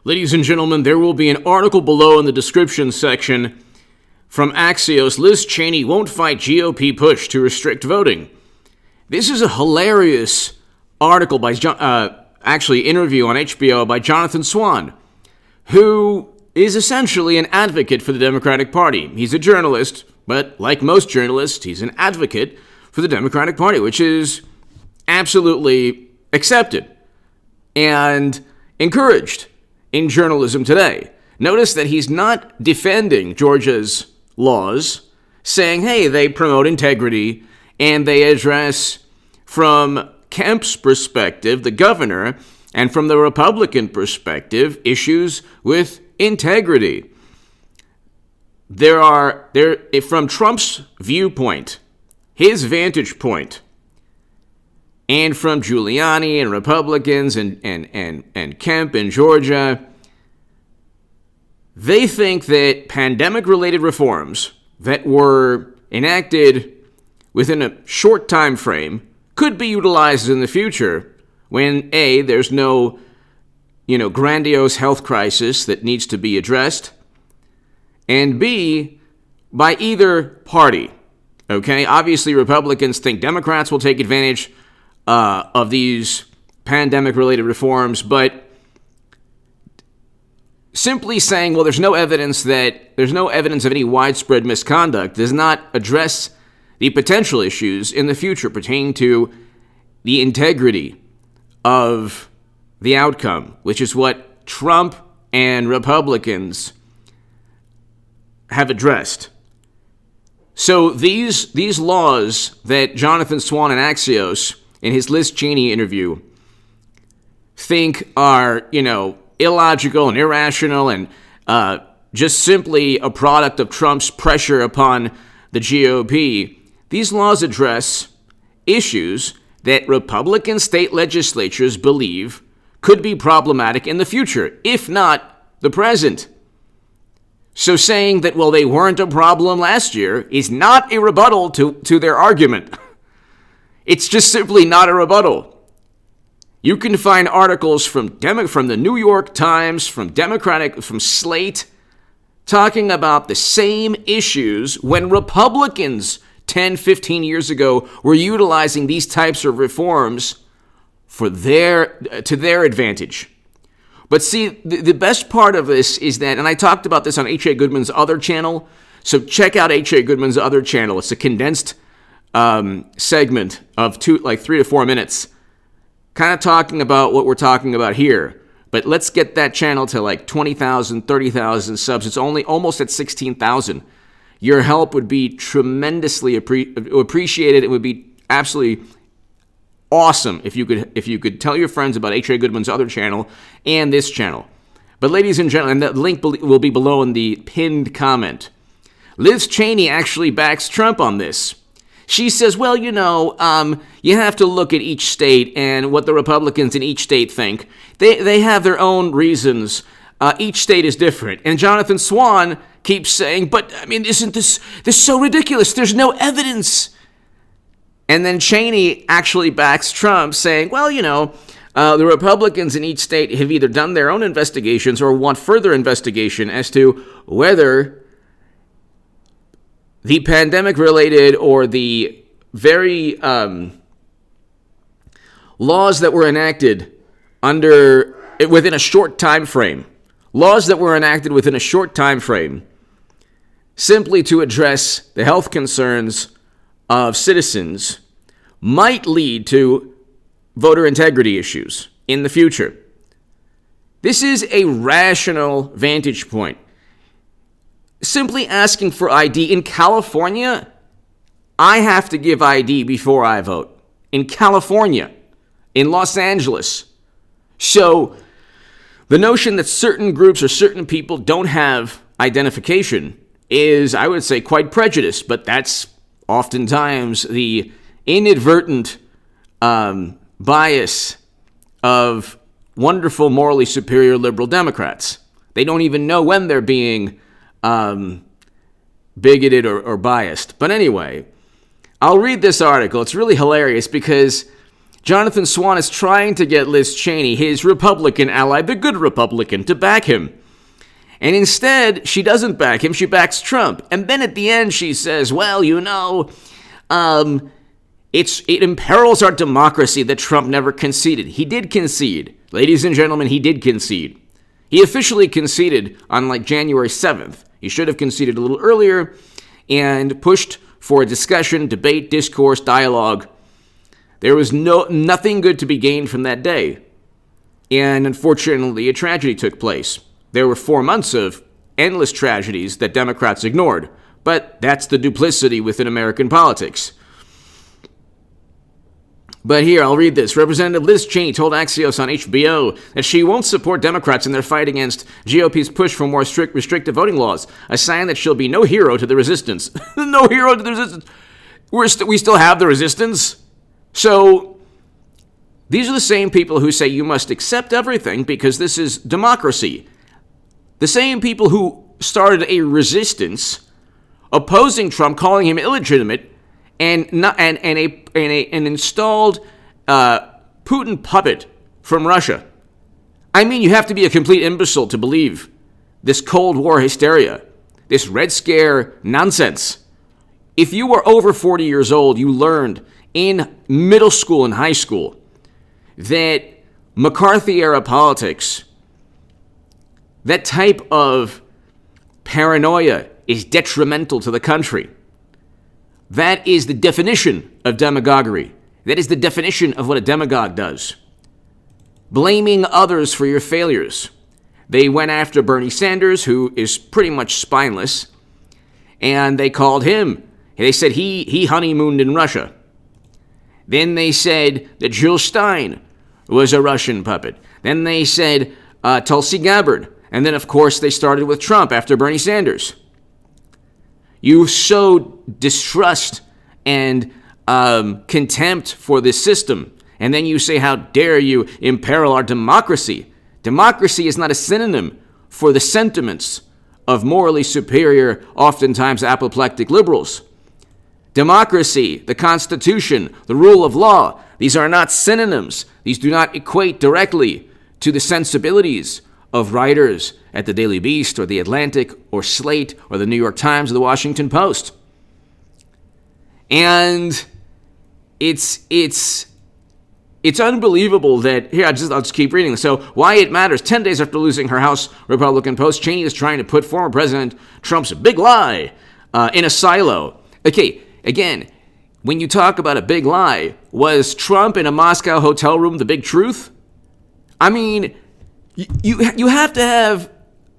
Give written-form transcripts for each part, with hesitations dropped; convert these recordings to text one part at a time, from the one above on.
Ladies and gentlemen, there will be an article below in the description section from Axios. Liz Cheney won't fight GOP push to restrict voting. This is a hilarious article by interview on HBO by Jonathan Swan, who is essentially an advocate for the Democratic Party. He's a journalist, but like most journalists, he's an advocate for the Democratic Party, which is absolutely accepted and encouraged in journalism today. Notice that he's not defending Georgia's laws, saying, hey, they promote integrity and they address, from Kemp's perspective, the governor, and from the Republican perspective, issues with integrity. From Trump's viewpoint, his vantage point, and from Giuliani and Republicans and Kemp in Georgia, they think that pandemic-related reforms that were enacted within a short time frame could be utilized in the future when, A, there's no, grandiose health crisis that needs to be addressed, and B, by either party. Okay, obviously Republicans think Democrats will take advantage of these pandemic-related reforms, but simply saying, well, there's no evidence of any widespread misconduct does not address the potential issues in the future pertaining to the integrity of the outcome, which is what Trump and Republicans have addressed. So these laws that Jonathan Swan and Axios in his Liz Cheney interview think are, illogical and irrational and just simply a product of Trump's pressure upon the GOP, these laws address issues that Republican state legislatures believe could be problematic in the future, if not the present. So saying that, well, they weren't a problem last year is not a rebuttal to their argument. It's just simply not a rebuttal. You can find articles from the New York Times, from Slate, talking about the same issues when Republicans 10, 15 years ago were utilizing these types of reforms to their advantage. But see, the best part of this is that, and I talked about this on H.A. Goodman's other channel, so check out H.A. Goodman's other channel. It's a condensed segment of 3 to 4 minutes, kind of talking about what we're talking about here. But let's get that channel to 20,000, 30,000 subs. It's only almost at 16,000. Your help would be tremendously appreciated. It would be absolutely awesome if you could tell your friends about H.A. Goodman's other channel and this channel. But ladies and gentlemen, that link will be below in the pinned comment. Liz Cheney actually backs Trump on this. She says, well, you have to look at each state and what the Republicans in each state think. They have their own reasons. Each state is different. And Jonathan Swan keeps saying, but, isn't this so ridiculous? There's no evidence. And then Cheney actually backs Trump, saying, well, the Republicans in each state have either done their own investigations or want further investigation as to whether the pandemic-related or the very laws that were enacted within a short time frame, simply to address the health concerns of citizens, might lead to voter integrity issues in the future. This is a rational vantage point. Simply asking for ID in California, I have to give ID before I vote. In California, in Los Angeles. So the notion that certain groups or certain people don't have identification is, I would say, quite prejudiced, but that's oftentimes the inadvertent bias of wonderful, morally superior liberal Democrats. They don't even know when they're being bigoted or biased. But anyway, I'll read this article. It's really hilarious because Jonathan Swan is trying to get Liz Cheney, his Republican ally, the good Republican, to back him. And instead, she doesn't back him, she backs Trump. And then at the end, she says, well, it imperils our democracy that Trump never conceded. He did concede. Ladies and gentlemen, he did concede. He officially conceded on January 7th. He should have conceded a little earlier and pushed for a discussion, debate, discourse, dialogue. There was nothing good to be gained from that day. And unfortunately, a tragedy took place. There were 4 months of endless tragedies that Democrats ignored. But that's the duplicity within American politics. But here, I'll read this. Representative Liz Cheney told Axios on HBO that she won't support Democrats in their fight against GOP's push for more strict restrictive voting laws, a sign that she'll be no hero to the resistance. No hero to the resistance. We still have the resistance. So, these are the same people who say you must accept everything because this is democracy. The same people who started a resistance opposing Trump, calling him illegitimate, and an installed Putin puppet from Russia. I mean, you have to be a complete imbecile to believe this Cold War hysteria, this Red Scare nonsense. If you were over 40 years old, you learned in middle school and high school that McCarthy-era politics, that type of paranoia is detrimental to the country. That is the definition of demagoguery. That is the definition of what a demagogue does. Blaming others for your failures. They went after Bernie Sanders, who is pretty much spineless, and they called him. They said he honeymooned in Russia. Then they said that Jill Stein was a Russian puppet. Then they said Tulsi Gabbard. And then, of course, they started with Trump after Bernie Sanders. You sow distrust and contempt for this system. And then you say, how dare you imperil our democracy? Democracy is not a synonym for the sentiments of morally superior, oftentimes apoplectic liberals. Democracy, the Constitution, the rule of law, these are not synonyms. These do not equate directly to the sensibilities of writers at the Daily Beast or the Atlantic or Slate or the New York Times or the Washington Post. And it's unbelievable that, here, I'll just keep reading. So, why it matters. 10 days after losing her House Republican post, Cheney is trying to put former President Trump's big lie in a silo. Okay, again, when you talk about a big lie, was Trump in a Moscow hotel room the big truth? I mean, you have to have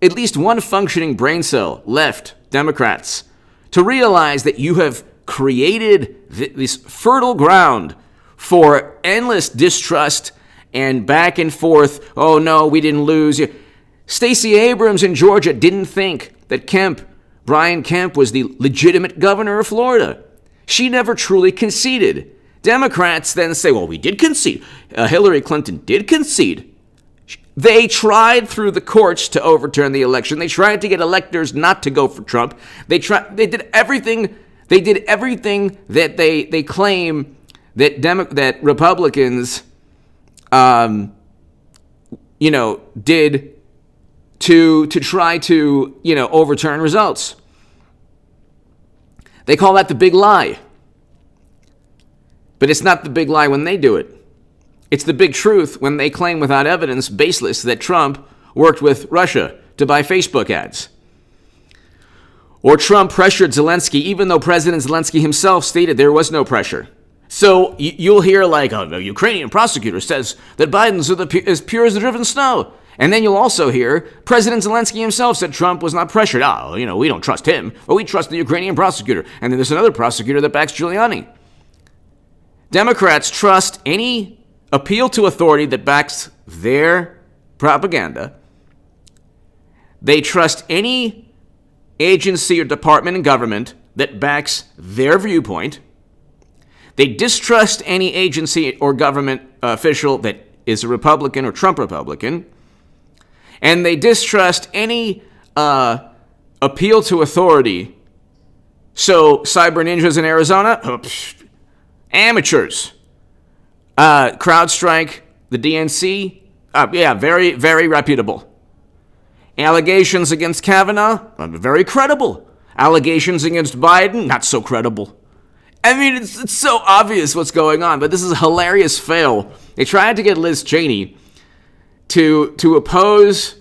at least one functioning brain cell left, Democrats, to realize that you have created this fertile ground for endless distrust and back and forth. Oh, no, we didn't lose. Stacey Abrams in Georgia didn't think that Brian Kemp, was the legitimate governor of Florida. She never truly conceded. Democrats then say, well, we did concede. Hillary Clinton did concede. They tried through the courts to overturn the election. They tried to get electors not to go for Trump. They did everything. They did everything that they claim that Republicans, did to try to overturn results. They call that the big lie. But it's not the big lie when they do it. It's the big truth when they claim without evidence, baseless, that Trump worked with Russia to buy Facebook ads. Or Trump pressured Zelensky, even though President Zelensky himself stated there was no pressure. So you'll hear the Ukrainian prosecutor says that Biden's as pure as the driven snow. And then you'll also hear President Zelensky himself said Trump was not pressured. We don't trust him, but we trust the Ukrainian prosecutor. And then there's another prosecutor that backs Giuliani. Democrats trust any appeal to authority that backs their propaganda. They trust any agency or department in government that backs their viewpoint. They distrust any agency or government official that is a Republican or Trump Republican. And they distrust any appeal to authority. So, cyber ninjas in Arizona? Amateurs. CrowdStrike, the DNC, very, very reputable. Allegations against Kavanaugh, very credible. Allegations against Biden, not so credible. I mean, it's so obvious what's going on, but this is a hilarious fail. They tried to get Liz Cheney to oppose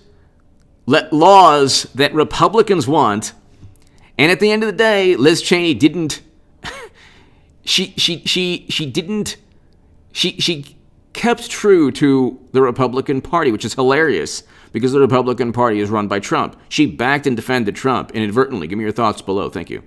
laws that Republicans want, and at the end of the day, Liz Cheney didn't. She kept true to the Republican Party, which is hilarious because the Republican Party is run by Trump. She backed and defended Trump inadvertently. Give me your thoughts below. Thank you.